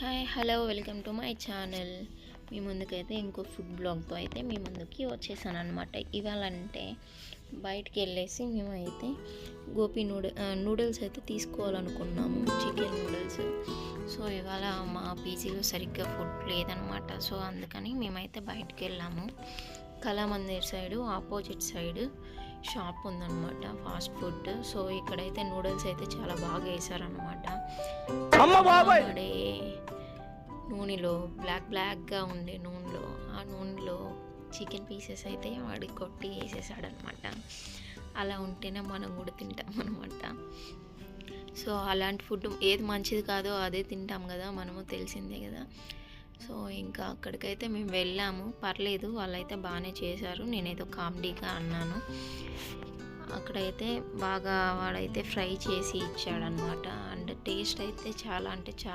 Hi hello welcome to my channel. మీ ముందుకైతే ఇంకో ఫుడ్ బ్లాగ్తో అయితే మీ ముందుకి వచ్చేసాను అనమాట. ఇవాళ అంటే బయటికి వెళ్ళేసి మేమైతే గోపి నూడిల్స్ అయితే తీసుకోవాలనుకున్నాము, చికెన్ నూడిల్స్. సో ఇవాళ మా పీజీలో సరిగ్గా ఫుడ్ లేదనమాట. సో అందుకని మేమైతే బయటికి వెళ్ళాము. Kalamandir side opposite side shop ఉందన్నమాట, ఫాస్ట్ ఫుడ్. సో ఇక్కడైతే నూడిల్స్ అయితే చాలా బాగా వేసారనమాట. నూనెలో బ్లాక్గా ఉండే నూనెలో, ఆ నూనెలో చికెన్ పీసెస్ అయితే వాడి కొట్టి వేసేసాడనమాట. అలా ఉంటేనే మనం కూడా తింటాం అనమాట. సో అలాంటి ఫుడ్ ఏది మంచిది కాదో అదే తింటాం కదా, మనము తెలిసిందే కదా. సో ఇంకా అక్కడికైతే మేము వెళ్ళాము. పర్లేదు, వాళ్ళైతే బాగానే చేశారు. నేనేదో కామెడీగా అన్నాను. అక్కడైతే బాగా వాడైతే ఫ్రై చేసి ఇచ్చాడనమాట. అండ్ టేస్ట్ అయితే చాలా అంటే చాలా